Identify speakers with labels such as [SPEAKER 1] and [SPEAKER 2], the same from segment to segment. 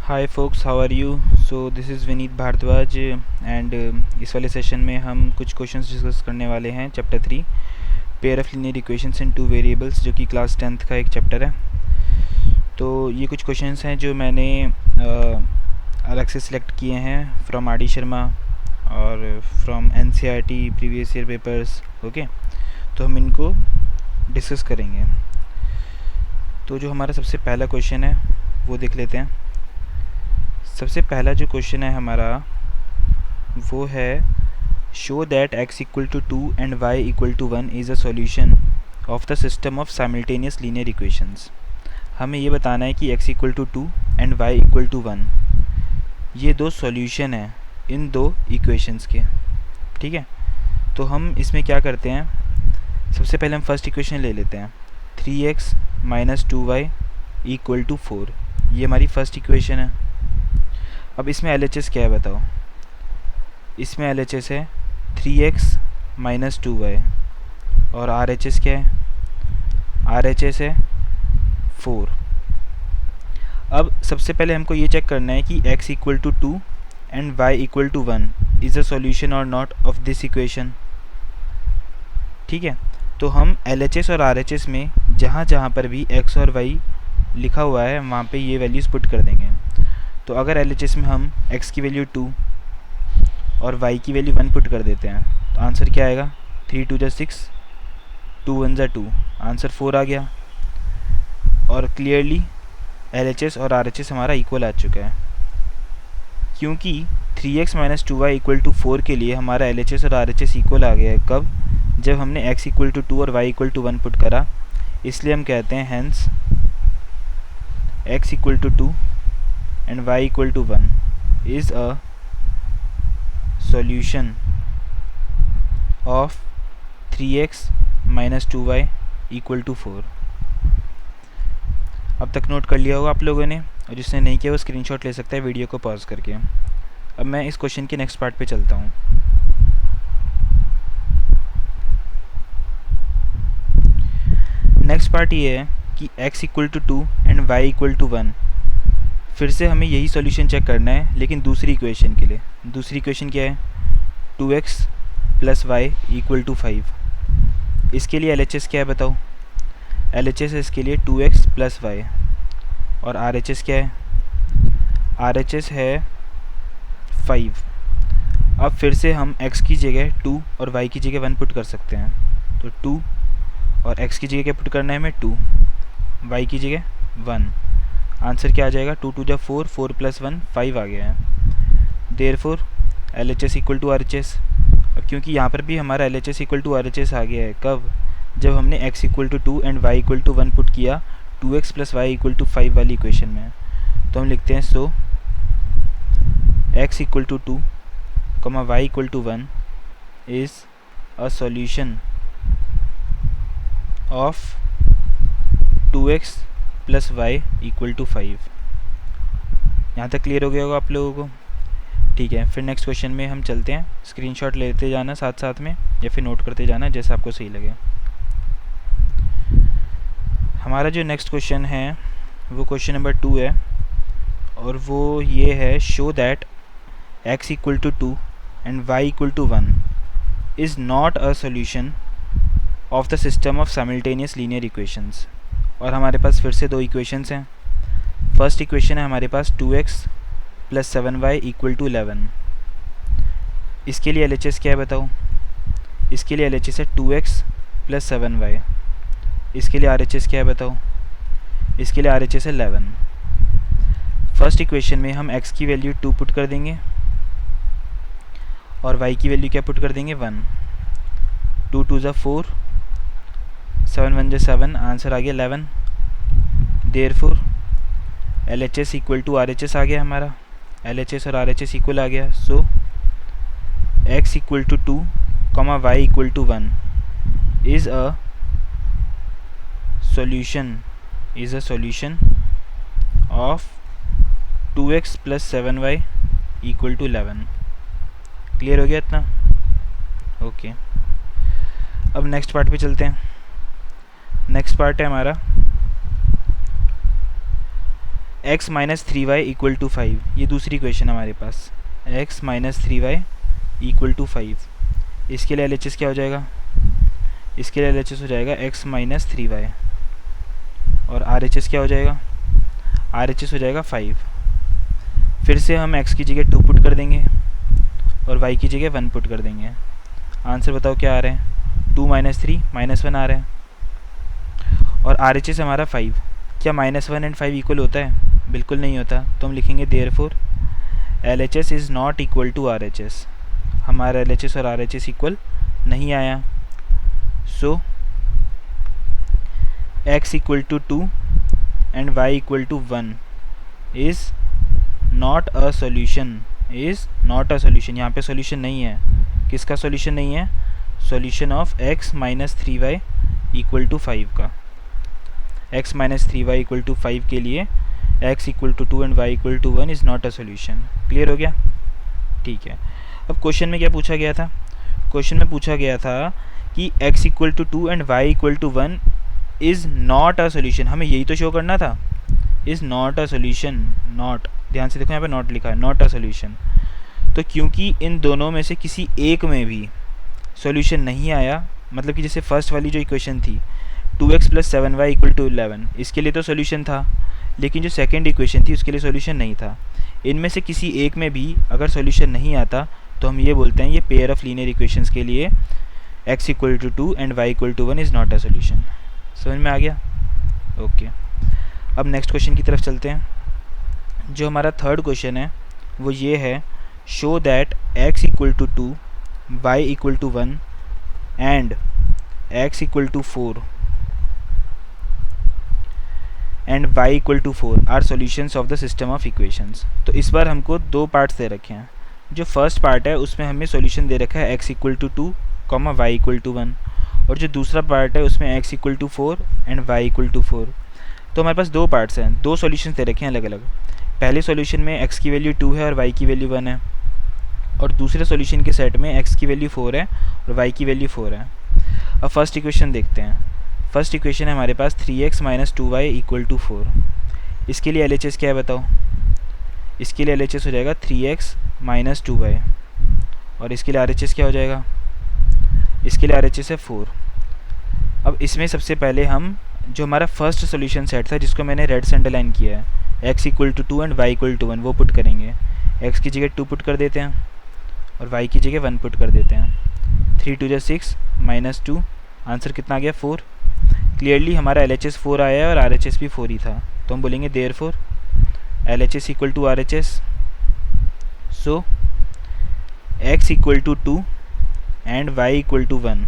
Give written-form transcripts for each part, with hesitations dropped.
[SPEAKER 1] Hi folks, how are you? So this is Vineet Bhardwaj and इस वाले session में हम कुछ क्वेश्चंस डिस्कस करने वाले हैं। Chapter 3 pair of linear equations in two variables, जो कि क्लास 10th का एक चैप्टर है। तो ये कुछ क्वेश्चंस हैं जो मैंने अलग से सिलेक्ट किए हैं फ्रॉम आर डी शर्मा और from NCERT previous year papers. Okay, तो हम इनको डिस्कस करेंगे। तो जो हमारा सबसे पहला क्वेश्चन है वो देख लेते हैं। सबसे पहला जो क्वेश्चन है हमारा वो है show that x equal to 2 and y equal to 1 is a solution of the system of simultaneous linear equations. हमें ये बताना है कि x equal to 2 and y equal to 1 ये दो सॉल्यूशन हैं इन दो इक्वेशंस के। ठीक है, तो हम इसमें क्या करते हैं, सबसे पहले हम फर्स्ट इक्वेशन ले लेते हैं। 3x minus 2y equal to 4, ये हमारी फर्स्ट इक्वेशन है। अब इसमें LHS क्या है बताओ? इसमें LHS है 3x माइनस 2y और RHS क्या है? RHS है 4। अब सबसे पहले हमको ये चेक करना है कि x equal to 2 and y equal to 1 is a solution और नॉट ऑफ दिस इक्वेशन। ठीक है, तो हम LHS और RHS में जहाँ जहाँ पर भी x और y लिखा हुआ है वहाँ पे ये वैल्यूज़ पुट कर देंगे। तो अगर LHS में हम x की वैल्यू 2 और y की वैल्यू 1 पुट कर देते हैं तो आंसर क्या आएगा? 3 2 6, 2 1 2, आंसर 4 आ गया। और क्लियरली LHS और RHS हमारा इक्वल आ चुका है, क्योंकि 3x minus 2y equal to 4 के लिए हमारा LHS और RHS इक्वल आ गया है। कब? जब हमने x इक्वल टू 2 और y इक्वल टू 1 पुट करा। इसलिए हम कहते हैं hence x equal to 2 and y equal to 1 is a solution of 3x minus 2y equal to 4। अब तक नोट कर लिया होगा आप लोगों ने, और जिसने नहीं किया वो स्क्रीनशॉट ले सकता है वीडियो को पॉज करके। अब मैं इस क्वेश्चन के नेक्स्ट पार्ट पे चलता हूँ। नेक्स्ट पार्ट ये है कि x equal to 2 and y equal to 1। फिर से हमें यही सॉल्यूशन चेक करना है, लेकिन दूसरी इक्वेशन के लिए। दूसरी इक्वेशन क्या है? 2x plus y equal to 5। इसके लिए LHS क्या है बताओ? LHS है इसके लिए 2x प्लस वाई, और RHS क्या है? RHS है 5। अब फिर से हम x की जगह 2 और y की जगह 1 पुट कर सकते हैं। तो 2 और x की जगह क्या पुट करना है हमें? 2, y की जगह 1। आंसर क्या आ जाएगा? 2 2 4, 4 प्लस 1 5 आ गया है। Therefore LHS equal to RHS। अब क्योंकि यहाँ पर भी हमारा LHS इक्वल टू RHS आ गया है, कब? जब हमने x equal to 2 and y equal to 1 put किया 2x plus y equal to 5 वाली इक्वेशन में। तो हम लिखते हैं so x equal to 2 y equal to 1 is a solution of 2x plus y equal to 5। यहाँ तक क्लियर हो गया होगा आप लोगों को? ठीक है, फिर नेक्स्ट क्वेश्चन में हम चलते हैं। स्क्रीनशॉट लेते जाना साथ साथ में, या फिर नोट करते जाना जैसा आपको सही लगे। हमारा जो नेक्स्ट क्वेश्चन है वो क्वेश्चन नंबर 2 है, और वो ये है show that x equal to 2 and y equal to 1 is not a solution of the system of simultaneous linear equations. और हमारे पास फिर से दो इक्वेशंस हैं। फर्स्ट इक्वेशन है हमारे पास 2x plus 7y equal to 11। इसके लिए LHS क्या है बताओ? इसके लिए LHS है 2x प्लस 7y। इसके लिए RHS क्या है बताओ? इसके लिए RHS है 11। फर्स्ट इक्वेशन में हम x की वैल्यू 2 पुट कर देंगे और y की वैल्यू क्या पुट कर देंगे? 1। 2 2 4, 7 1 7, आंसर आ गया 11। Therefore LHS equal to RHS आ गया हमारा। LHS और RHS इक्वल आ गया। So x equal to 2 y equal to 1 is a solution of 2x plus 7y equal to 11। Clear हो गया इतना? ओके, अब नेक्स्ट पार्ट पे चलते हैं। नेक्स्ट पार्ट है हमारा x minus 3y equal to 5, ये दूसरी क्वेश्चन हमारे पास, x minus 3y equal to 5। इसके लिए LHS क्या हो जाएगा, इसके लिए LHS हो जाएगा x माइनस 3y, और RHS क्या हो जाएगा, RHS हो जाएगा 5। फिर से हम x की जगह 2 पुट कर देंगे और y की जगह 1 पुट कर देंगे। आंसर बताओ क्या आ रहे हैं, 2 माइनस 3 माइनस 1 आ रहा है, और RHS हमारा 5। क्या माइनस 1 एंड 5 इक्वल होता है, बिल्कुल नहीं होता, तो हम लिखेंगे therefore LHS is not equal to RHS। हमारा LHS और RHS इक्वल नहीं आया, so x equal to 2 and y equal to 1 is not a solution, is not a solution. यहाँ पे सोल्यूशन नहीं है, किसका सोल्यूशन नहीं है, solution of x minus 3y equal to 5 का। x minus 3y equal to 5 के लिए x equal to 2 and y equal to 1 is not a solution. Clear हो गया, ठीक है। अब क्वेश्चन में क्या पूछा गया था, क्वेश्चन में पूछा गया था कि x equal to 2 and y equal to 1 is not a solution, हमें यही तो शो करना था, is not a solution, not, ध्यान से देखो यहाँ पे नॉट लिखा है, नॉट अ सोल्यूशन। तो क्योंकि इन दोनों में से किसी एक में भी सॉल्यूशन नहीं आया, मतलब कि जैसे फर्स्ट वाली जो इक्वेशन थी 2x plus 7y equal to 11, इसके लिए तो सॉल्यूशन था, लेकिन जो सेकंड इक्वेशन थी उसके लिए सॉल्यूशन नहीं था। इनमें से किसी एक में भी अगर सॉल्यूशन नहीं आता तो हम ये बोलते हैं ये पेयर ऑफ लीनियर इक्वेशंस के लिए x equal to 2 and y equal to 1 is not a solution. समझ में आ गया, ओके। अब नेक्स्ट क्वेश्चन की तरफ चलते हैं। जो हमारा थर्ड क्वेश्चन है वो ये है, show that x equal to 2, y equal to 1 and x equal to 4 and y equal to 4 are solutions of the system of equations. तो इस बार हमको दो पार्ट्स दे रखे हैं। जो फर्स्ट पार्ट है उसमें हमें सॉल्यूशन दे रखा है x equal to 2, y equal to 1, और जो दूसरा पार्ट है उसमें x equal to 4 and y equal to 4। तो हमारे पास दो पार्ट्स हैं, दो सॉल्यूशंस दे रखे हैं अलग अलग। पहले सॉल्यूशन में x की वैल्यू 2 है और y की वैल्यू 1 है, और दूसरे सॉल्यूशन के सेट में x की वैल्यू 4 है और y की वैल्यू 4 है। अब फर्स्ट इक्वेशन देखते हैं। फर्स्ट इक्वेशन है हमारे पास 3x minus 2y equal to 4। इसके लिए LHS क्या है बताओ, इसके लिए LHS हो जाएगा 3x माइनस 2y, और इसके लिए RHS क्या हो जाएगा, इसके लिए RHS है 4। अब इसमें सबसे पहले हम जो हमारा फर्स्ट सॉल्यूशन सेट था जिसको मैंने रेड से अंडरलाइन किया है, x equal to 2 and y equal to 1, वो पुट करेंगे। x की जगह 2 पुट कर देते हैं और y की जगह 1 पुट कर देते हैं। 3 2 6 माइनस 2, आंसर कितना आ गया 4। क्लियरली हमारा LHS 4 आया है और RHS भी 4 ही था, तो हम बोलेंगे therefore LHS equal to RHS, so x equal to 2 and y equal to 1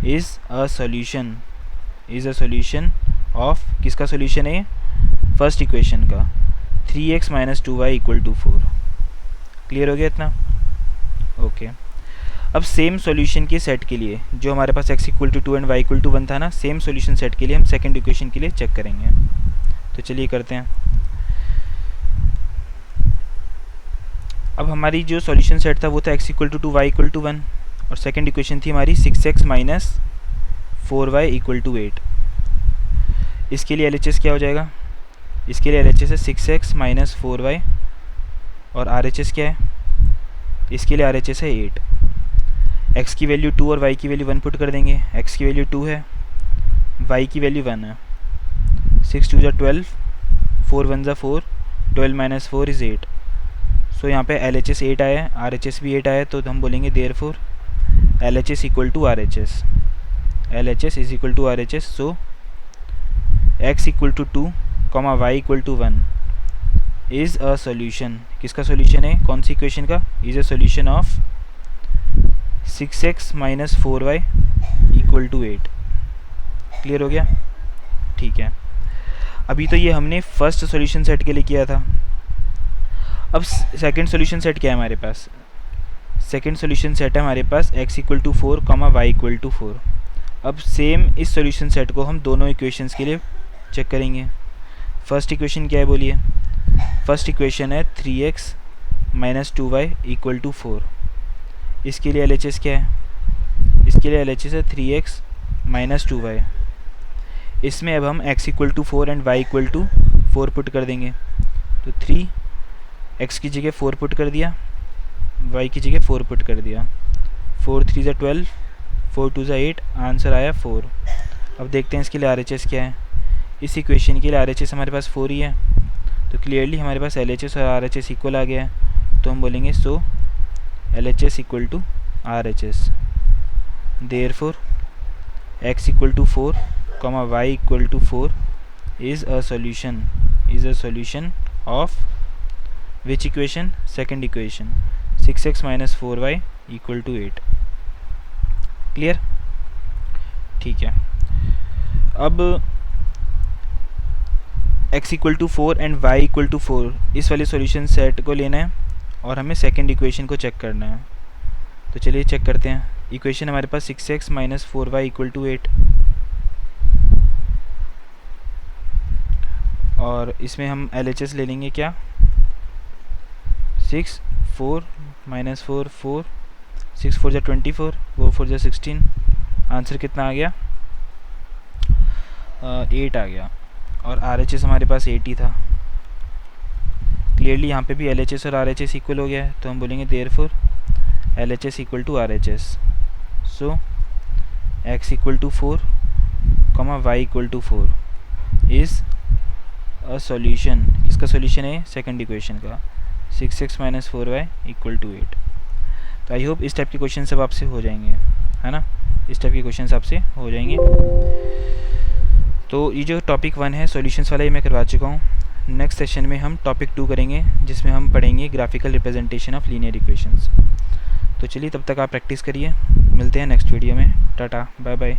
[SPEAKER 1] is a solution, is a solution of, किसका सॉल्यूशन है, फर्स्ट इक्वेशन का, 3x minus 2y equal to 4। Clear हो गया इतना, ओके। अब सेम सॉल्यूशन के set के लिए जो हमारे पास x equal to 2 and y equal to 1 था ना, सेम सॉल्यूशन सेट के लिए हम सेकंड इक्वेशन के लिए चेक करेंगे। तो चलिए करते हैं। अब हमारी जो सॉल्यूशन सेट था वो था x equal to 2 y equal to 1, और सेकंड इक्वेशन थी हमारी 6x minus 4y equal to 8। इसके लिए LHS क्या हो जाएगा, इसके लिए LHS है 6x माइनस 4y, और RHS क्या है, इसके लिए RHS है 8। x की वैल्यू 2 और y की वैल्यू 1 पुट कर देंगे। x की वैल्यू 2 है, y की वैल्यू 1 है। 6 2 12, 4 1 4, 12 माइनस 4 इज़ 8। सो यहाँ पे LHS 8 आया है, RHS भी 8 आया है, तो हम बोलेंगे therefore LHS equal to RHS, LHS is equal to RHS, so x equal to 2, y equal to 1 is a solution. किसका सॉल्यूशन है, कौन सी इक्वेशन का, is a solution of 6x minus 4y equal to 8। Clear हो गया, ठीक है। अभी तो ये हमने फर्स्ट सॉल्यूशन सेट के लिए किया था। अब सेकंड सॉल्यूशन सेट क्या है हमारे पास, सेकंड सॉल्यूशन सेट है हमारे पास x equal to 4, y equal to 4। अब सेम इस सॉल्यूशन सेट को हम दोनों इक्वेशंस के लिए चेक करेंगे। फर्स्ट इक्वेशन क्या है बोलिए, फर्स्ट इक्वेशन है 3x minus 2y equal to 4। इसके लिए LHS क्या है, इसके लिए LHS है 3x माइनस 2y। इसमें अब हम x equal to 4 and y equal to 4 put कर देंगे, तो 3 x की जगह 4 पुट कर दिया, y की जगह 4 पुट कर दिया, 4 3 ज़ा 12, 4 2 ज़ा 8, आंसर आया 4। अब देखते हैं इसके लिए RHS क्या है। इस इक्वेशन के लिए RHS हमारे पास 4 ही है, तो क्लियरली हमारे पास LHS और RHS इक्वल आ गया है, तो हम बोलेंगे so LHS equal to RHS। Therefore x equal to 4, y equal to 4 is a solution of which equation? Second equation, 6x minus 4y equal to 8। Clear? ठीक है। अब x equal to 4 and y equal to 4 इस वाले solution set को लेना है और हमें सेकेंड इक्वेशन को चेक करना है। तो चलिए चेक करते हैं। इक्वेशन हमारे पास 6x minus 4y equal to 8, और इसमें हम LHS ले लेंगे क्या, 6 4 माइनस 4 4, 6 4 ज़ा 24, 4 4 ज़ा 16, आंसर कितना आ गया, 8 आ गया, और RHS हमारे पास 8 ही था। क्लियरली यहाँ पे भी LHS और RHS इक्वल हो गया है, तो हम बोलेंगे therefore LHS equal to RHS। So x equal to 4, y equal to 4 is a solution. किसका सॉल्यूशन है, सेकंड इक्वेशन का, 6x minus 4y equal to 8। तो आई होप इस टाइप के क्वेश्चन सब आपसे हो जाएंगे, है ना, इस टाइप के क्वेश्चन आपसे हो जाएंगे। तो ये जो टॉपिक 1 है सॉल्यूशंस वाला, ये मैं करवा चुका हूँ। नेक्स्ट सेशन में हम टॉपिक 2 करेंगे, जिसमें हम पढ़ेंगे graphical representation of linear equations. तो चलिए तब तक आप प्रैक्टिस करिए, मिलते हैं नेक्स्ट वीडियो में। Tata bye bye.